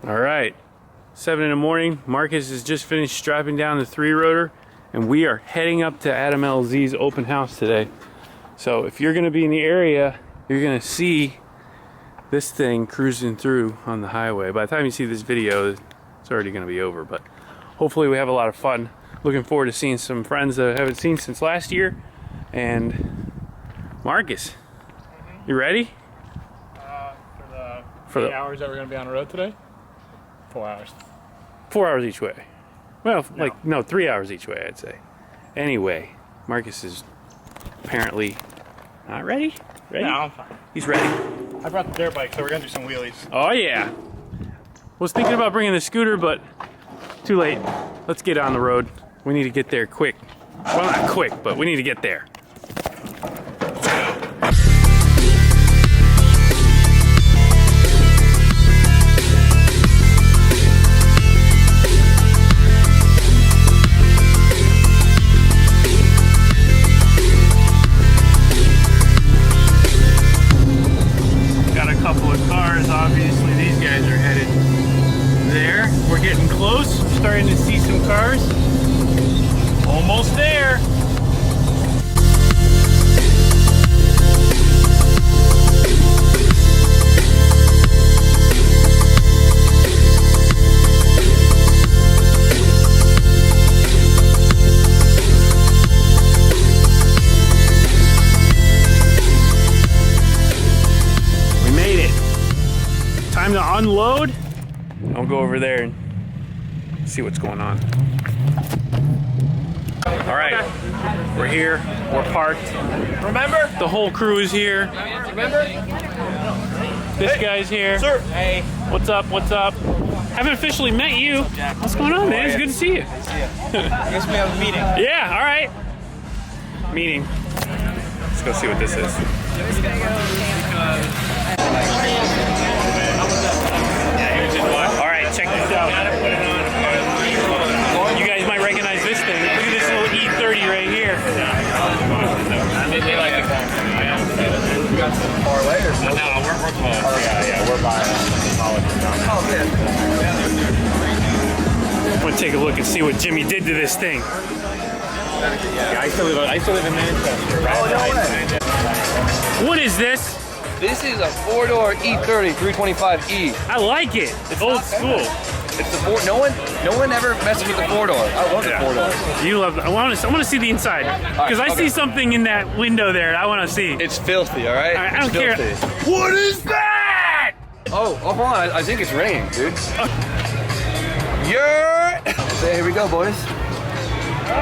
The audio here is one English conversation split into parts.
All right, 7 in the morning. Marcus has just finished strapping down the 3-rotor, and we are heading up to Adam LZ's open house today. So if you're gonna be in the area, you're gonna see this thing cruising through on the highway. By the time you see this video, it's already gonna be over, but hopefully we have a lot of fun. Looking forward to seeing some friends that I haven't seen since last year. And Marcus, you ready? For the 8 hours that we're going to be on the road today? 4 hours. 4 hours each way. Well, no, 3 hours each way, I'd say. Anyway, Marcus is apparently not ready. Ready? No, I'm fine. He's ready. I brought the dirt bike, so we're going to do some wheelies. Oh, yeah. Was thinking about bringing the scooter, but too late. Let's get on the road. We need to get there quick. Well, not quick, but we need to get there. Got a couple of cars, obviously. These guys are headed there. We're getting close. We're starting to see some cars. Almost there. We made it. Time to unload. I'll go over there and see what's going on. All right, we're here, we're parked. Remember? The whole crew is here. Remember? This guy's here. Sir. Hey. What's up, what's up? Haven't officially met you. What's going on, man? It's good to see you. I guess we have a meeting. Yeah, all right. Meeting. Let's go see what this is. All right, check this out. You guys might recognize this thing. Look at this little E30 right here. They like the car. You got some far away or something? No, we're close. Yeah, we're by college. Oh, man. I'm gonna take a look and see what Jimmy did to this thing. Yeah, I used to live in Manchester. Right? Oh, no way. What is this? This is a 4-door E30 325E. I like it. It's old school. It's the four. No one ever messes with the 4-door. I love the 4-door. You love. I want to see the inside because I see something in that window there. I want to see. It's filthy. All right. I don't care. Filthy. What is that? Oh, hold on. I think it's raining, dude. Yeah. So here we go, boys.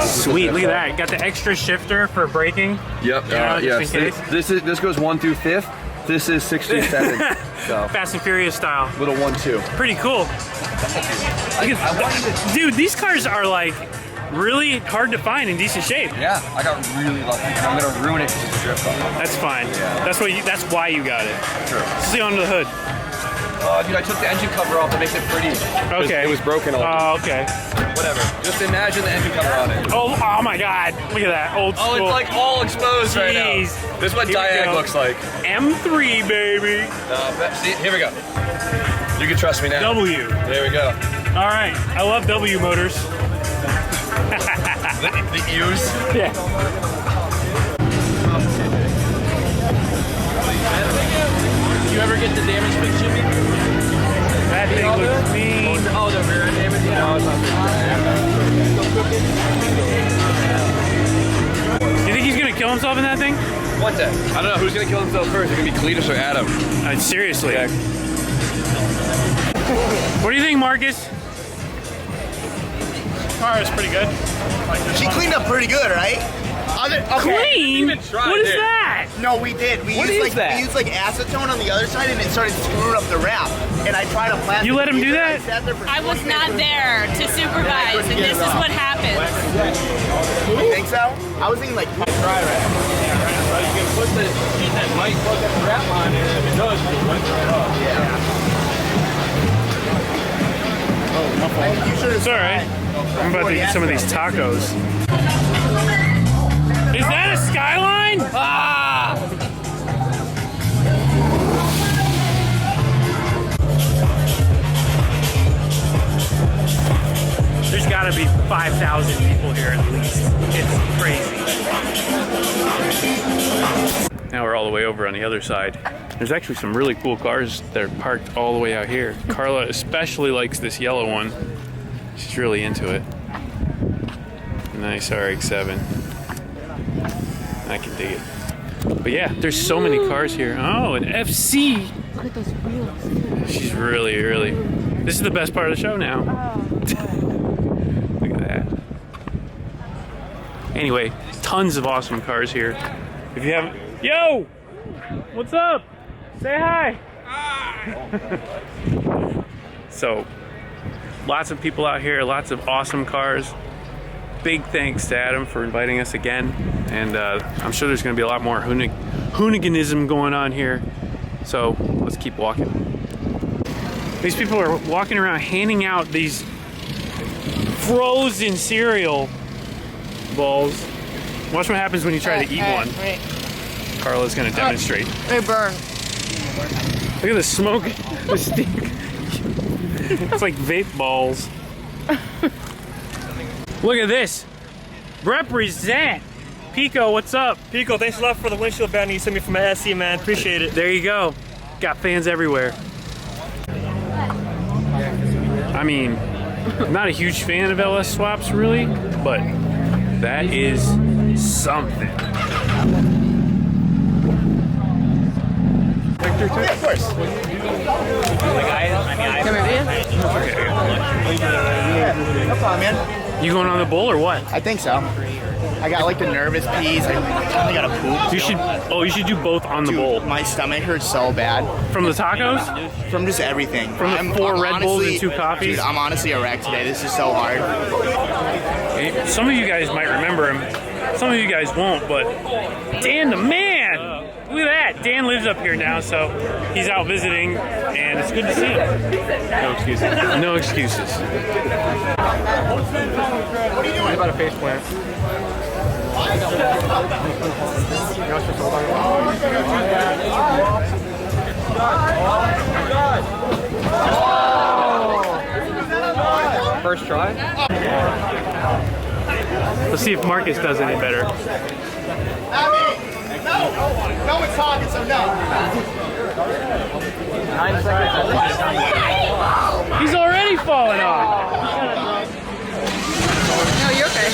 Sweet. Look at that. Got the extra shifter for braking. Yep. Just in case. This goes 1 through 5th. This is 6 through 7. So Fast and Furious style. little 1-2. Pretty cool. Dude, these cars are like really hard to find in decent shape. Yeah, I got really lucky. I'm gonna ruin it because it's a drift off. That's fine. Yeah. That's why you got it. Sure. See under the hood. Dude, I took the engine cover off to make it pretty. Okay. It was broken. Oh, okay. Whatever. Just imagine the engine cover on it. Oh my God! Look at that old school. Oh, it's like all exposed right now. Jeez. This is what Here we Diag go. looks like. M3, baby. See, here we go. You can trust me now. W. There we go. All right. I love W motors. The U's. Yeah. You ever get the damage fixed, Jimmy? That thing looks mean. Oh, the rear damage? No, it's not You think he's gonna kill himself in that thing? What the? I don't know. Who's going to kill himself first? It's going to be Cletus or Adam. Seriously. Yeah. What do you think, Marcus? Car is pretty good. She cleaned up pretty good, right? Clean? What is that? No, we did. We What used is like that? we used like acetone on the other side, and it started screwing up the wrap. And I tried a plastic. You let him do taser. that? I sat there for I was 20 not minutes. there to supervise, and this is what happens. You think so? I was thinking like. So you can put the sheet that might plug up the wrap line, and if it does, it runs right off. You should have. It's all right. I'm about to eat some of these tacos. Is that a Skyline? Ah! gotta be 5,000 people here at least. It's crazy. Now we're all the way over on the other side. There's actually some really cool cars that are parked all the way out here. Carla especially likes this yellow one. She's really into it. Nice RX-7. I can dig it. But yeah, there's so many cars here. Oh, an FC. Look at those wheels. She's really. This is the best part of the show now. Look at that. Anyway, tons of awesome cars here. If you haven't, yo, what's up? Say hi. So, lots of people out here, lots of awesome cars. Big thanks to Adam for inviting us again, and I'm sure there's going to be a lot more hooniganism going on here. So let's keep walking. These people are walking around handing out these frozen cereal balls. Watch what happens when you try to eat one. Right. Carla's going to demonstrate. They burn. Look at the smoke, the stink. It's like vape balls. Look at this. Represent. Pico, what's up? Pico, thanks a lot for the windshield banner you sent me from my SE, man. Appreciate it. There you go. Got fans everywhere. I mean, I'm not a huge fan of LS swaps, really, but that is something. Yeah, of course. No problem, man. You going on the bull or what? I think so. I got like the nervous peas. I got a poop. You should do both on the Dude, bowl. my stomach hurts so bad From the tacos? from just everything. From the I'm 4 Red Bulls honestly- and 2 coffees? Dude, I'm honestly a wreck today. This is so hard. Some of you guys might remember him. Some of you guys won't, but Dan the man! Look at that. Dan lives up here now, so he's out visiting, and it's good to see him. No excuses. No excuses. What about a face plant? First try? Let's see if Marcus does any better. No one's talking, so no. 9 seconds. He's already falling off. No, you're okay.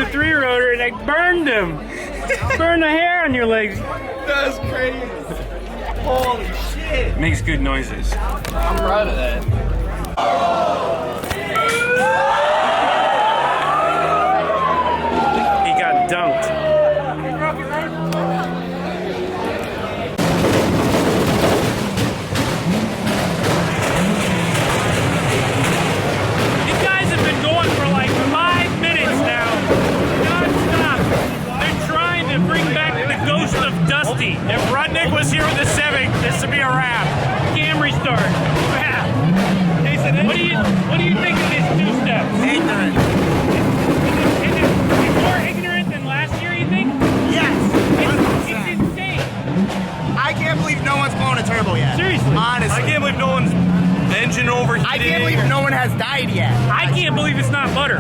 the three rotor and I burned him. Burned the hair on your legs. That's crazy. Holy shit. Makes good noises. I'm proud of that. He got dunked. These guys have been going for like 5 minutes now. Non-stop. They're trying to bring back the ghost of Dusty. If Rudnick was here with the Civic, this would be a wrap. Camry start. Wrap. What do you think of this two-step? Ignorant. Is it more ignorant than last year, you think? Yes. It's insane. I can't believe no one's blown a turbo yet. Seriously. Honestly. I can't believe no one's engine overheated. I can't believe no one has died yet. I can't believe it's not butter.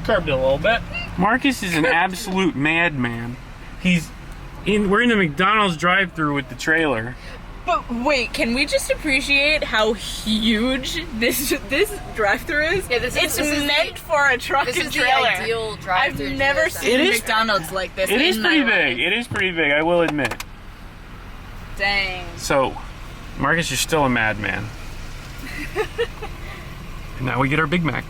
Curbed it a little bit. Marcus is an absolute madman. We're in the McDonald's drive-thru with the trailer. But wait, can we just appreciate how huge this drive-thru is? Yeah, this it's is meant for a truck This and is the trailer. ideal drive-thru. I've never seen It is- McDonald's like this. It is in my pretty life. big. It is pretty big, I will admit. Dang. So, Marcus, you're still a madman. And now we get our Big Mac.